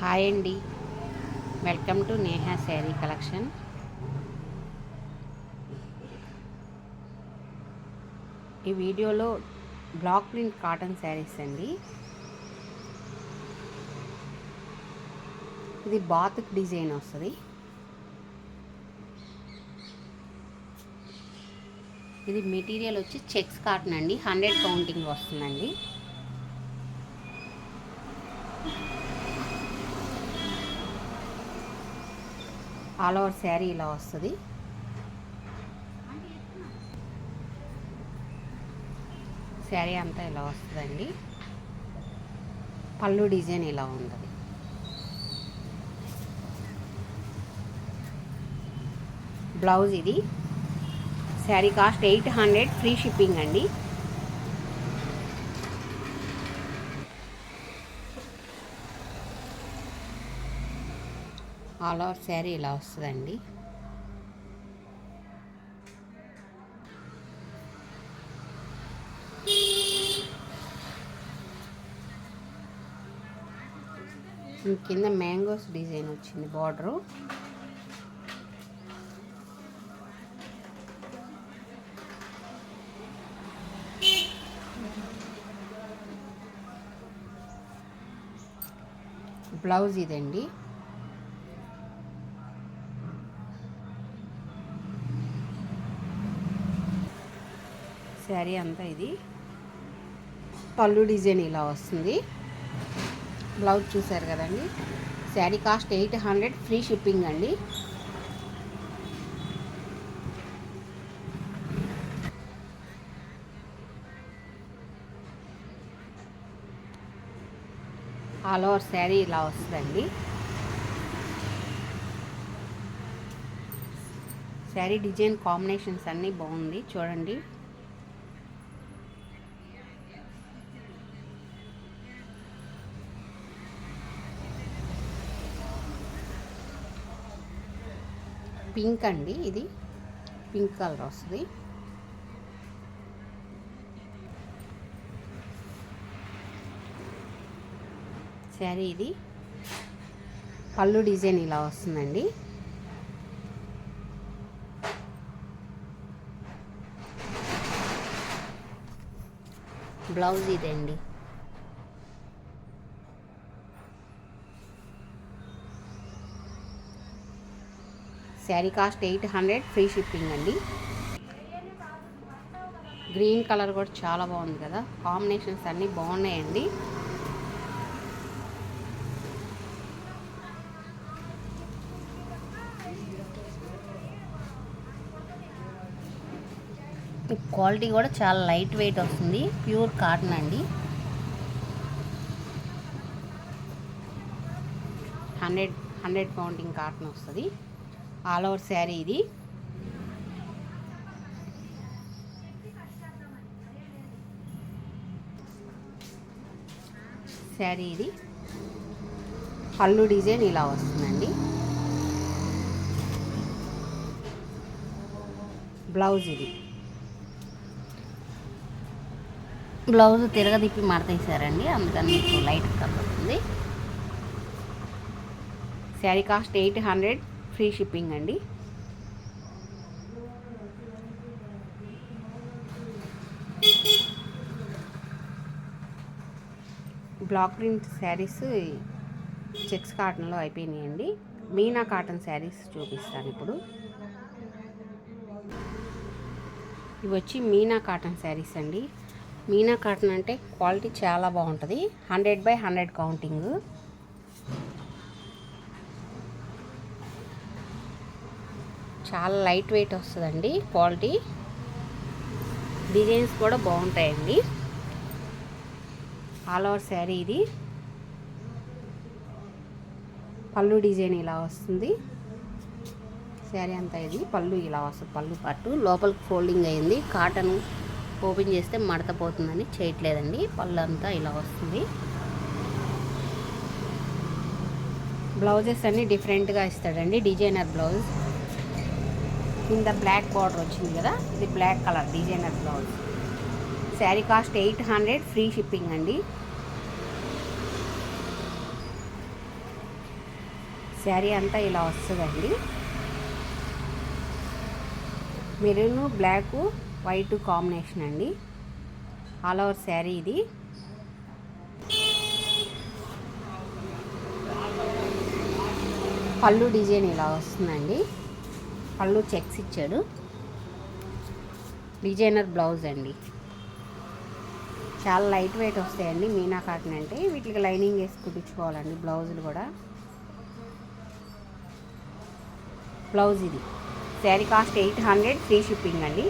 Hi అండి, welcome to Neha sari collection. ఈ వీడియోలో బ్లాక్ ప్రింట్ కాటన్ శారీస్ అండి. ఇది బాతిక్ డిజైన్ వస్తుంది. ఇది మెటీరియల్ వచ్చి చెక్స్ కాటన్ అండి. 100 కౌంటింగ్ వస్తుందండి. ఆల్ ఓవర్ శారీ ఇలా వస్తుంది. శారీ అంతా ఇలా వస్తుందండి. పళ్ళు డిజైన్ ఇలా ఉంటుంది. బ్లౌజ్ ఇది. శారీ కాస్ట్ 800, ఫ్రీ షిప్పింగ్ అండి. ఆల్ ఓవర్ శారీ ఇలా వస్తుందండి. కింద మ్యాంగోస్ డిజైన్ వచ్చింది బార్డరు. బ్లౌజ్ ఇదండి. శారీ అంతా ఇది. పళ్ళు డిజైన్ ఇలా వస్తుంది. బ్లౌజ్ చూసారు కదండి. శారీ కాస్ట్ 800, ఫ్రీ షిప్పింగ్ అండి. ఆల్ ఓవర్ శారీ ఇలా వస్తుందండి. శారీ డిజైన్ కాంబినేషన్స్ అన్నీ బాగుంది చూడండి. పింక్ అండి, ఇది పింక్ కలర్ వస్తుంది. శారీ ఇది. పళ్ళు డిజైన్ ఇలా వస్తుందండి. బ్లౌజ్ ఇదండి. శారీ కాస్ట్ 800, ఫ్రీ షిప్పింగ్ అండి. గ్రీన్ కలర్ కూడా చాలా బాగుంది కదా. కాంబినేషన్స్ అన్నీ బాగున్నాయండి. క్వాలిటీ కూడా చాలా లైట్ వెయిట్ వస్తుంది. ప్యూర్ కాటన్ అండి. 100 కౌంటింగ్ కాటన్ వస్తుంది. ఆల్ ఓవర్ శారీ ఇది. శారీ ఇది. పళ్ళు డిజైన్ ఇలా వస్తుందండి. బ్లౌజ్ ఇది. బ్లౌజ్ తిరగదిప్పి మడతేసారండి, అందుకని మీకు లైట్ కనబడుతుంది. శారీ కాస్ట్ 800, ఫ్రీ షిప్పింగ్ అండి. బ్లాక్ ప్రింట్ శారీస్ చెక్స్ కాటన్లో అయిపోయినాయండి. మీనా కాటన్ శారీస్ చూపిస్తాను ఇప్పుడు. ఇవి వచ్చి మీనా కాటన్ శారీస్ అండి. మీనా కాటన్ అంటే క్వాలిటీ చాలా బాగుంటుంది. 100/100 కౌంటింగ్. చాలా లైట్ వెయిట్ వస్తుందండి. క్వాలిటీ డిజైన్స్ కూడా బాగుంటాయండి. ఆల్ ఓవర్ శారీ ఇది. పళ్ళు డిజైన్ ఇలా వస్తుంది. శారీ అంతా ఇది. పళ్ళు ఇలా వస్తుంది. పళ్ళు పట్టు లోపలికి ఫోల్డింగ్ అయింది. కాటన్ ఓపెన్ చేస్తే మడత పోతుందని చేయట్లేదండి. పళ్ళు అంతా ఇలా వస్తుంది. బ్లౌజెస్ అన్నీ డిఫరెంట్గా ఇస్తాడండి. Designer blouse. కింద బ్లాక్ బార్డర్ వచ్చింది కదా, ఇది black colour designer blouse. Sari cost 800, free shipping అండి. శారీ అంతా ఇలా వస్తుందండి. మెరూన్ బ్లాక్ వైట్ కాంబినేషన్ అండి. ఆల్ ఓవర్ శారీ ఇది. పళ్ళు డిజైన్ ఇలా వస్తుందండి. పళ్ళు చెక్స్ ఇచ్చాడు. డిజైనర్ బ్లౌజ్ అండి. చాలా లైట్ వెయిట్ వస్తాయండి మీనా కాటన్ అంటే. వీటికి లైనింగ్ వేసి కుట్టించుకోవాలండి బ్లౌజులు కూడా. బ్లౌజ్ ఇది. శారీ కాస్ట్ 800, ఫ్రీ షిప్పింగ్ అండి.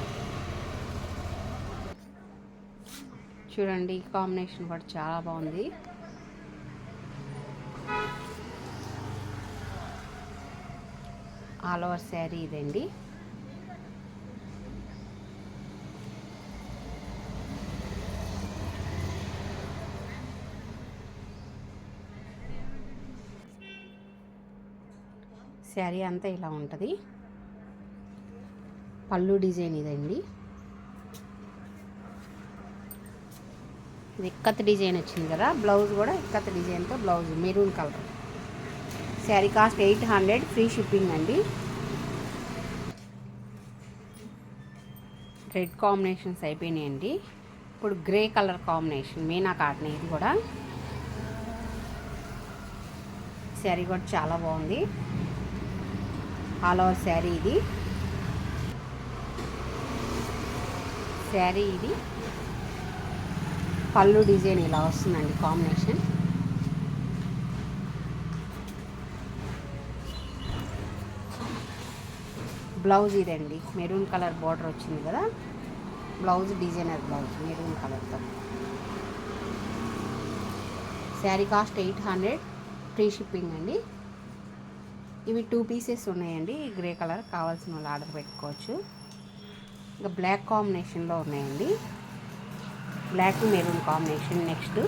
చూడండి ఈ కాంబినేషన్ కూడా చాలా బాగుంది. ఆల్ ఓవర్ శారీ ఇదండి. శారీ అంతా ఇలా ఉంటుంది. పళ్ళు డిజైన్ ఇదండి. ఇది ఇక్కత్ డిజైన్ వచ్చింది కదా. బ్లౌజ్ కూడా ఇక్కత్ డిజైన్తో blouse maroon colour. Sari cost 800, free shipping అండి. రెడ్ కాంబినేషన్స్ అయిపోయినాయండి. ఇప్పుడు grey colour combination Meena cotton. ఇది కూడా శారీ కూడా చాలా బాగుంది. ఆల్ ఓవర్ శారీ ఇది. శారీ ఇది. పళ్ళు డిజైన్ ఇలా వస్తుందండి కాంబినేషన్. బ్లౌజ్ ఇదండి. మెరూన్ కలర్ బార్డర్ వచ్చింది కదా. బ్లౌజ్ డిజైనర్ బ్లౌజ్ మెరూన్ కలర్తో. శారీ కాస్ట్ 800, ఫ్రీ షిప్పింగ్ అండి. ఇవి 2 పీసెస్ ఉన్నాయండి. గ్రే కలర్ కావాల్సిన వాళ్ళు ఆర్డర్ పెట్టుకోవచ్చు. ఇంకా బ్లాక్ కాంబినేషన్లో ఉన్నాయండి. Black maroon combination. నెక్స్ట్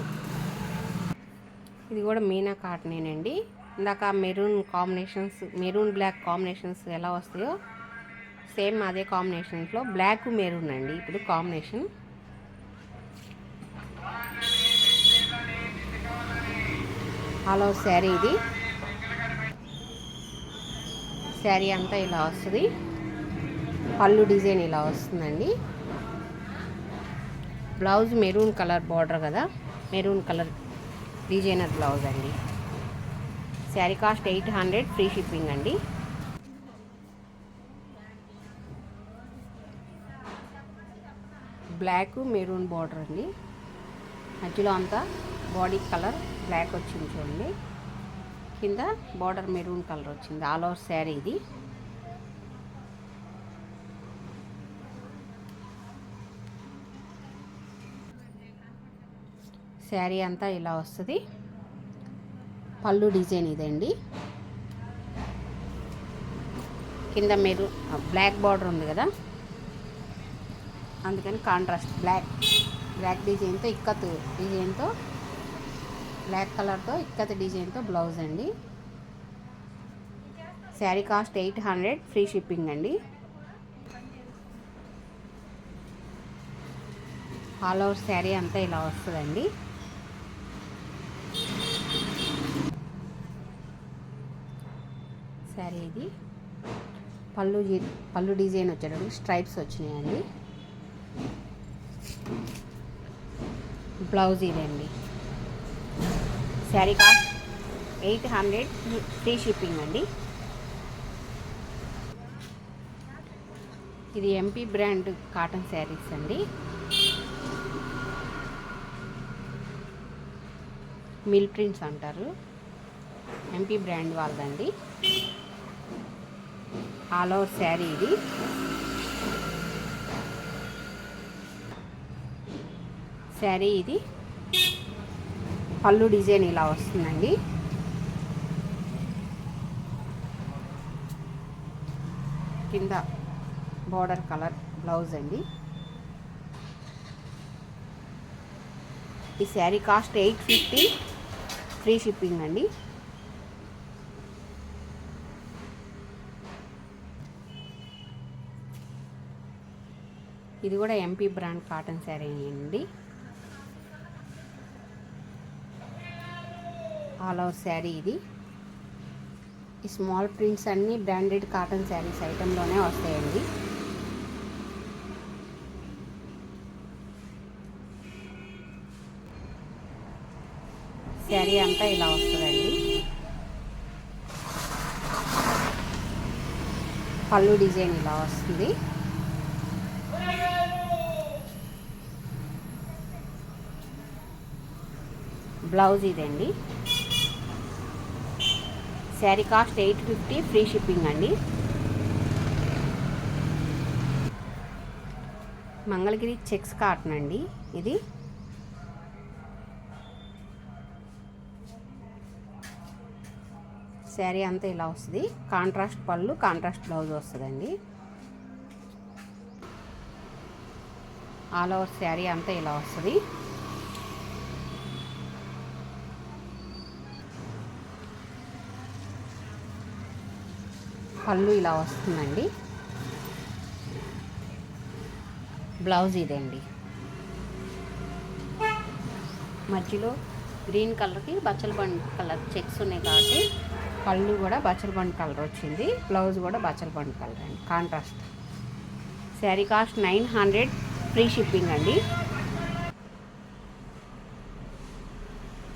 ఇది కూడా మీనా కాటనేనండి. ఇందాక maroon combinations, maroon black combinations ఎలా వస్తాయో సేమ్ అదే కాంబినేషన్స్లో బ్లాక్ మెరూన్ అండి ఇప్పుడు కాంబినేషన్. ఆల్ ఓవర్ శారీ ఇది. శారీ అంతా ఇలా వస్తుంది. పళ్ళు డిజైన్ ఇలా వస్తుందండి. బ్లౌజ్ మెరూన్ కలర్ బార్డర్ కదా. మెరూన్ కలర్ డిజైనర్ బ్లౌజ్ అండి. శారీ కాస్ట్ 800, ఫ్రీ షిప్పింగ్ అండి. బ్లాక్ మెరూన్ బార్డర్ అండి. మధ్యలో అంతా బాడీ కలర్ బ్లాక్ వచ్చింది చూడండి. కింద బార్డర్ మెరూన్ కలర్ వచ్చింది. ఆల్ ఓవర్ శారీ ఇది. శారీ అంతా ఇలా వస్తుంది. పళ్ళు డిజైన్ ఇదండి. కింద మెరూన్ బ్లాక్ బార్డర్ ఉంది కదా, అందుకని కాంట్రాస్ట్ బ్లాక్ డిజైన్తో ఇక్కత్ డిజైన్తో బ్లాక్ కలర్తో ఇక్కత్ డిజైన్తో బ్లౌజ్ అండి. శారీ కాస్ట్ 800, ఫ్రీ షిప్పింగ్ అండి. ఆల్ ఓవర్ శారీ అంతా ఇలా వస్తుందండి. శారీ ఇది. పళ్ళు డిజైన్ వచ్చేటప్పుడు స్ట్రైప్స్ వచ్చినాయండి. బ్లౌజ్ ఇదండి. శారీ కాస్ట్ 800, ఫ్రీ షిప్పింగ్ అండి. ఇది ఎంపీ బ్రాండ్ కాటన్ శారీస్ అండి. మిల్ ప్రింట్స్ అంటారు. ఎంపీ బ్రాండ్ వాళ్ళదండి. ఆల్ ఓవర్ శారీ ఇది. శారీ ఇది. పళ్ళు డిజైన్ ఇలా వస్తుందండి. కింద బార్డర్ కలర్ బ్లౌజ్ అండి. ఈ శారీ కాస్ట్ 850, ఫ్రీ షిప్పింగ్ అండి. ఇది కూడా ఎంపీ బ్రాండ్ కాటన్ శారీ అండి. ఆల్ ఓవర్ శారీ ఇది. ఈ స్మాల్ ప్రింట్స్ అన్నీ బ్రాండెడ్ కాటన్ శారీస్ ఐటెంలోనే వస్తాయండి. శారీ అంతా ఇలా వస్తుందండి. పళ్ళు డిజైన్ ఇలా వస్తుంది. బ్లౌజ్ ఇదండి. శారీ కాస్ట్ 850, ఫ్రీ షిప్పింగ్ అండి. మంగళగిరి చెక్స్ కాటన్ అండి ఇది. శారీ అంతా ఇలా వస్తుంది. కాంట్రాస్ట్ పళ్ళు, కాంట్రాస్ట్ బ్లౌజ్ వస్తుందండి. ఆల్ ఓవర్ శారీ అంతా ఇలా వస్తుంది. పళ్ళు ఇలా వస్తుందండి. బ్లౌజ్ ఇదండి. మధ్యలో గ్రీన్ కలర్కి బచ్చల బండి కలర్ చెక్స్ ఉన్నాయి కాబట్టి పళ్ళు కూడా బచ్చల బండి కలర్ వచ్చింది. బ్లౌజ్ కూడా బచ్చల బండి కలర్ అండి, contrast. Sari cost 900, free shipping అండి.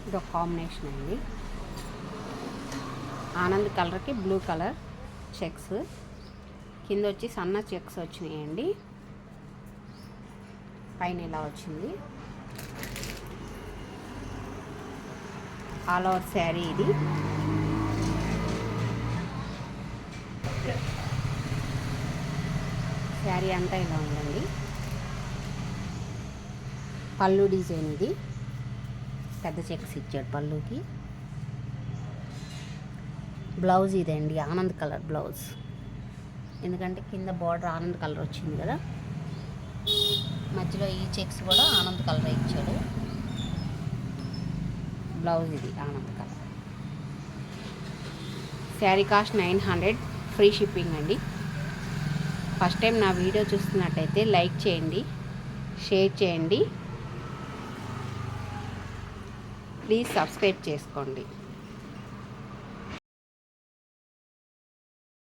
ఇది ఒక కాంబినేషన్ అండి. ఆనంద్ కలర్కి బ్లూ కలర్ చెక్స్, కింద వచ్చి సన్న చెక్స్ వచ్చినాయండి. పైన ఇలా వచ్చింది. ఆల్ ఓవర్ శారీ ఇది. శారీ అంతా ఇలా ఉందండి. పళ్ళు డిజైన్ ఇది. పెద్ద చెక్స్ ఇచ్చాడు పళ్ళుకి. బ్లౌజ్ ఇదండి, ఆనంద్ కలర్ బ్లౌజ్. ఎందుకంటే కింద బార్డర్ ఆనంద్ కలర్ వచ్చింది కదా, మధ్యలో ఈ చెక్స్ కూడా ఆనంద్ కలర్ ఇచ్చాడు. బ్లౌజ్ ఇది Anand colour. Sari cost 900, free shipping అండి. ఫస్ట్ టైం నా వీడియో చూస్తున్నట్టయితే లైక్ చేయండి, షేర్ చేయండి, ప్లీజ్ సబ్స్క్రైబ్ చేసుకోండి.